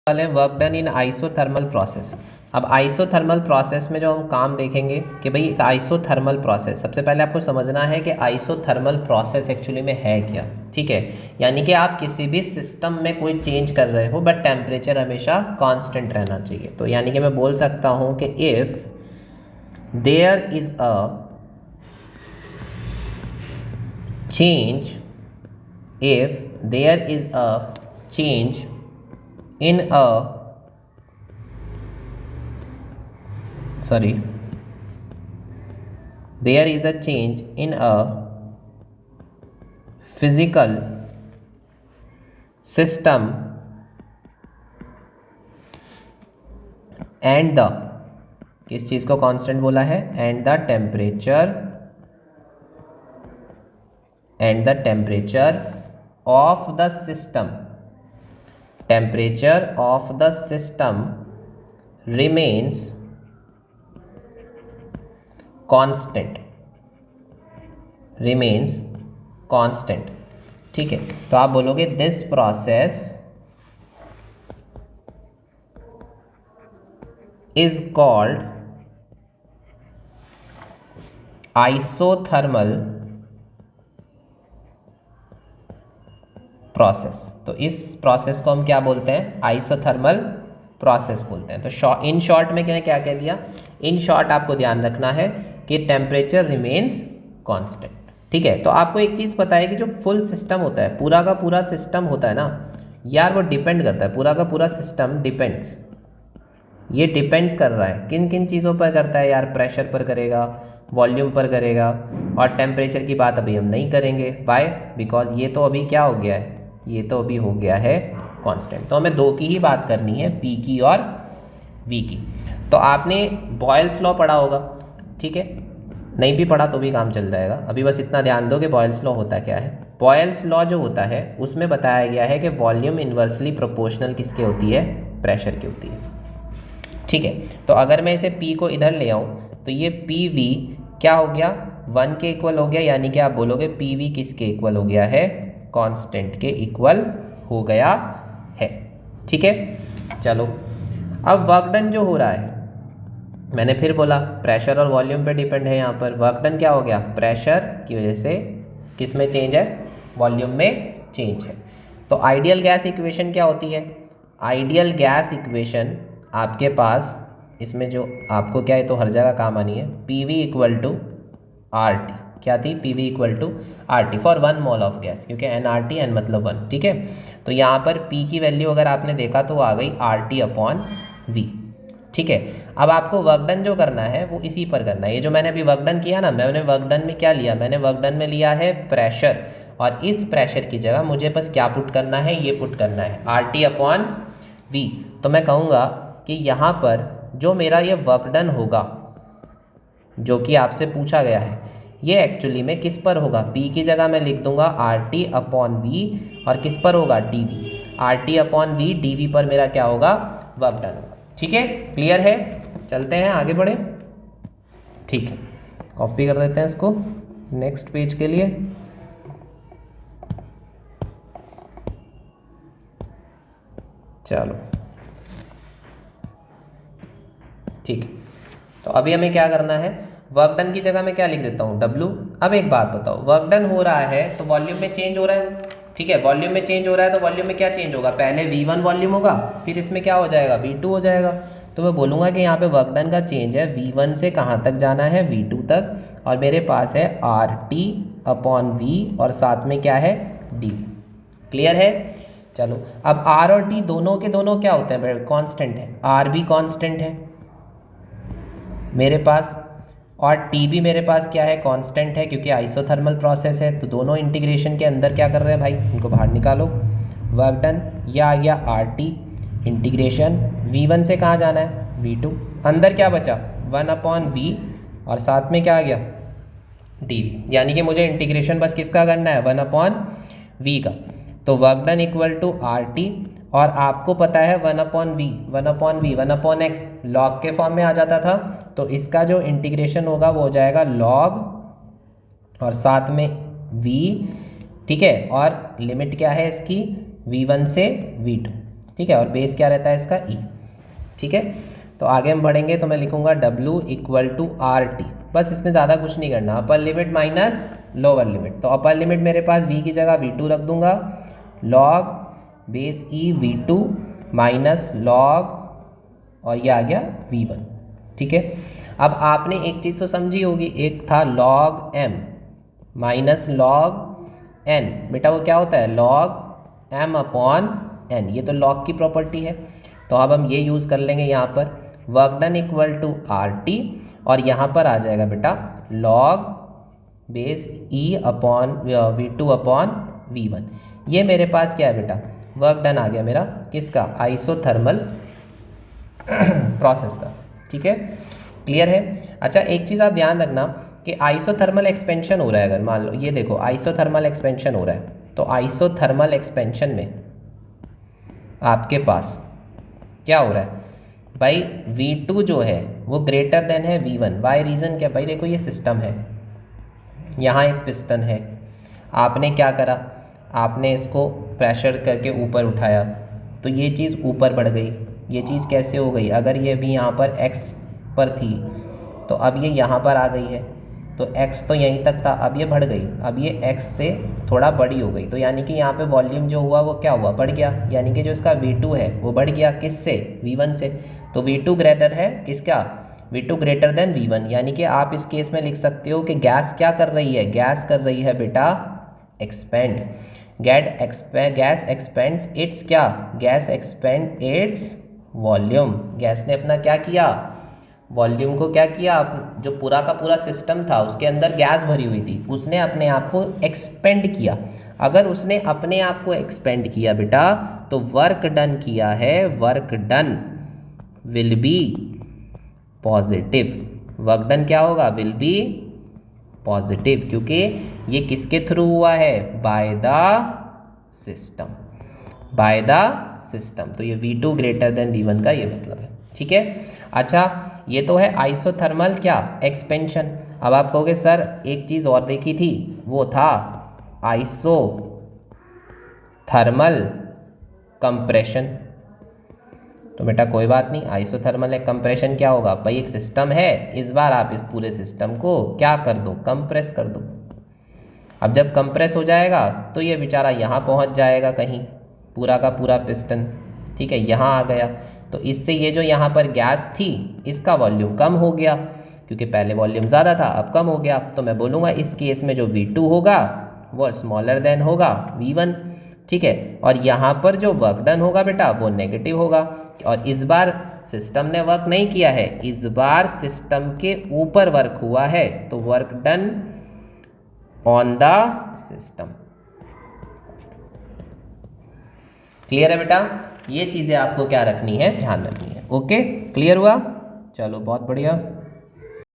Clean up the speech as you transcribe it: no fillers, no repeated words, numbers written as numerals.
वाले work done in isothermal process. अब isothermal process में जो हम काम देखेंगे कि भाई एक आइसोथर्मल प्रोसेस, सबसे पहले आपको समझना है कि आइसोथर्मल प्रोसेस एक्चुअली में है क्या। ठीक है, यानी कि आप किसी भी सिस्टम में कोई चेंज कर रहे हो बट टेम्परेचर हमेशा कांस्टेंट रहना चाहिए। तो यानी कि मैं बोल सकता हूँ कि if there is a change, if there is a change in a there is a change in a physical system and the, किस चीज़ को कांस्टेंट बोला है, and the temperature of the system, temperature of the system remains constant, remains constant। ठीक है, तो आप बोलोगे this process is called isothermal process. तो इस प्रोसेस को हम क्या बोलते हैं, आइसोथर्मल प्रोसेस बोलते हैं। तो इन शॉर्ट में क्या कह दिया, इन शॉर्ट आपको ध्यान रखना है कि टेम्परेचर रिमेन्स कांस्टेंट। ठीक है, तो आपको एक चीज़ पता है कि जो फुल सिस्टम होता है, पूरा का पूरा सिस्टम होता है ना यार, वो डिपेंड करता है, पूरा का पूरा सिस्टम डिपेंड्स, ये डिपेंड्स कर रहा है किन किन चीज़ों पर करता है यार, प्रेशर पर करेगा, वॉल्यूम पर करेगा, और टेम्परेचर की बात अभी हम नहीं करेंगे। वाई? बिकॉज ये तो अभी क्या हो गया है, ये तो अभी हो गया है कांस्टेंट। तो हमें दो की ही बात करनी है, पी की और वी की। तो आपने बॉयल्स लॉ पढ़ा होगा, ठीक है, नहीं भी पढ़ा तो भी काम चल जाएगा। अभी बस इतना ध्यान दो कि बॉयल्स लॉ होता क्या है। बॉयल्स लॉ जो होता है उसमें बताया गया है कि वॉल्यूम इन्वर्सली प्रोपोर्शनल किसके होती है, प्रेशर की होती है। ठीक है, तो अगर मैं इसे P को इधर ले आऊँ तो ये पी वी क्या हो गया, 1 के इक्वल हो गया, यानी कि आप बोलोगे पी वी किसके इक्वल हो गया है, कांस्टेंट के इक्वल हो गया है। ठीक है, चलो अब वर्क डन जो हो रहा है, मैंने फिर बोला प्रेशर और वॉल्यूम पे डिपेंड है। यहाँ पर वर्क डन क्या हो गया, प्रेशर की वजह से किस में चेंज है, वॉल्यूम में चेंज है। तो आइडियल गैस इक्वेशन क्या होती है, आइडियल गैस इक्वेशन आपके पास इसमें जो आपको क्या है, तो हर जगह काम आनी है, P V equal to R T. क्या थी, P V equal to R T for 1 mole of gas, क्योंकि एन आर टी एन मतलब 1। ठीक है, तो यहाँ पर पी की वैल्यू अगर आपने देखा तो आ गई आर टी अपॉन वी। ठीक है, अब आपको वर्क डन जो करना है वो इसी पर करना है। ये जो मैंने अभी वर्क डन किया ना, मैंने वर्क डन में क्या लिया, मैंने वर्क डन में लिया है प्रेशर, और इस प्रेशर की जगह मुझे बस क्या पुट करना है, ये पुट करना है आर टी अपॉन वी। तो मैं कहूँगा कि यहाँ पर जो मेरा ये वर्क डन होगा, जो कि आपसे पूछा गया है, ये एक्चुअली में किस पर होगा, P की जगह मैं लिख दूंगा आर टी अपॉन वी, और किस पर होगा, D V, R T upon V D V पर मेरा क्या होगा, वर्क डन होगा। ठीक है, क्लियर है, चलते हैं आगे बढ़े। ठीक है, कॉपी कर देते हैं इसको नेक्स्ट पेज के लिए। चलो ठीक है, तो अभी हमें क्या करना है, वर्क डन की जगह मैं क्या लिख देता हूँ, W। अब एक बात बताओ, वर्क डन हो रहा है तो वॉल्यूम में चेंज हो रहा है। ठीक है, वॉल्यूम में चेंज हो रहा है तो वॉल्यूम में क्या चेंज होगा, पहले V1 वॉल्यूम होगा, फिर इसमें क्या हो जाएगा, V2 हो जाएगा। तो मैं बोलूँगा कि यहाँ पे वर्क डन का चेंज है, V1 से कहाँ तक जाना है, V2 तक, और मेरे पास है आर टी अपॉन वी, और साथ में क्या है, डी। क्लियर है, चलो अब R और T दोनों के दोनों क्या होते हैं, कॉन्स्टेंट है, R भी कॉन्स्टेंट है मेरे पास, और टी भी मेरे पास क्या है, कांस्टेंट है, क्योंकि आइसोथर्मल प्रोसेस है। तो दोनों इंटीग्रेशन के अंदर क्या कर रहे हैं भाई, इनको बाहर निकालो। वर्क डन ये आ गया आर टी इंटीग्रेशन, V1 से कहाँ जाना है, V2, अंदर क्या बचा 1 अपॉन वी, और साथ में क्या आ गया, डी वी, यानी कि मुझे इंटीग्रेशन बस किसका करना है, 1 अपॉन वी का। तो work done equal to R T, और आपको पता है 1 upon V, 1 upon V, 1 upon x log के फॉर्म में आ जाता था। तो इसका जो इंटीग्रेशन होगा वो हो जाएगा लॉग, और साथ में v। ठीक है, और लिमिट क्या है इसकी, v1 से v2। ठीक है, और बेस क्या रहता है इसका ई। ठीक है, तो आगे हम बढ़ेंगे तो मैं लिखूंगा W इक्वल टू RT, बस इसमें ज़्यादा कुछ नहीं करना, upper limit minus lower limit. तो अपर लिमिट मेरे पास V की जगह V2 रख दूंगा, लॉग बेस ई V2 माइनस लॉग, और ये आ गया V1। ठीक है, अब आपने एक चीज़ तो समझी होगी, एक था log M minus log N, बेटा वो क्या होता है लॉग M अपॉन N, ये तो लॉग की प्रॉपर्टी है। तो अब हम ये यूज़ कर लेंगे यहाँ पर, work done equal to RT, और यहाँ पर आ जाएगा बेटा log base E upon V2 upon V1। ये मेरे पास क्या है बेटा, वर्क डन आ गया मेरा किसका, आइसोथर्मल प्रोसेस का। ठीक है, क्लियर है। अच्छा, एक चीज़ आप ध्यान रखना कि आइसोथर्मल एक्सपेंशन हो रहा है, अगर मान लो ये देखो आइसोथर्मल एक्सपेंशन हो रहा है, तो आइसोथर्मल एक्सपेंशन में आपके पास क्या हो रहा है भाई, V2 जो है वो ग्रेटर देन है V1। वाई रीज़न क्या भाई, देखो ये सिस्टम है, यहाँ एक पिस्टन है, आपने क्या करा, आपने इसको प्रेशर करके ऊपर उठाया, तो ये चीज़ ऊपर बढ़ गई। ये चीज़ कैसे हो गई, अगर ये भी यहाँ पर x पर थी तो अब ये यहाँ पर आ गई है, तो x तो यहीं तक था, अब ये बढ़ गई, अब ये x से थोड़ा बड़ी हो गई, तो यानी कि यहाँ पे वॉल्यूम जो हुआ वो क्या हुआ, बढ़ गया, यानी कि जो इसका V2 है वो बढ़ गया किससे, V1 से। तो V2 ग्रेटर है किसका, V2 ग्रेटर देन V1, यानी कि आप इस केस में लिख सकते हो कि गैस क्या कर रही है, गैस कर रही है बेटा एक्सपेंड, गैस एक्सपेंड्स इट्स क्या, gas expand its volume. Gas ने अपना क्या किया, वॉल्यूम को क्या किया, जो पूरा का पूरा सिस्टम था उसके अंदर गैस भरी हुई थी, उसने अपने आप को एक्सपेंड किया। अगर उसने अपने आप को एक्सपेंड किया बेटा, तो वर्क डन किया है, work done will be positive, work done क्या होगा, विल बी पॉजिटिव, क्योंकि ये किसके थ्रू हुआ है, by the system, by the system. तो ये V2 ग्रेटर देन V1 का ये मतलब है। ठीक है, अच्छा ये तो है आइसोथर्मल क्या एक्सपेंशन। अब आप कहोगे सर एक चीज़ और देखी थी, वो था आइसोथर्मल कंप्रेशन। तो बेटा कोई बात नहीं, आइसोथर्मल कंप्रेशन क्या होगा भाई, एक सिस्टम है, इस बार आप इस पूरे सिस्टम को क्या कर दो, कंप्रेस कर दो। अब जब कंप्रेस हो जाएगा तो ये बेचारा यहाँ पहुँच जाएगा कहीं, पूरा का पूरा पिस्टन, ठीक है, यहाँ आ गया, तो इससे ये जो यहाँ पर गैस थी इसका वॉल्यूम कम हो गया, क्योंकि पहले वॉल्यूम ज़्यादा था अब कम हो गया। तो मैं बोलूँगा इस केस में जो V2 होगा वो स्मॉलर देन होगा V1। ठीक है, और यहाँ पर जो वर्क डन होगा बेटा वो नेगेटिव होगा, और इस बार सिस्टम ने वर्क नहीं किया है, इस बार सिस्टम के ऊपर वर्क हुआ है, तो work done on the system. Clear है बेटा, ये चीज़ें आपको क्या रखनी है, ध्यान रखनी है। ओके, क्लियर हुआ, चलो बहुत बढ़िया।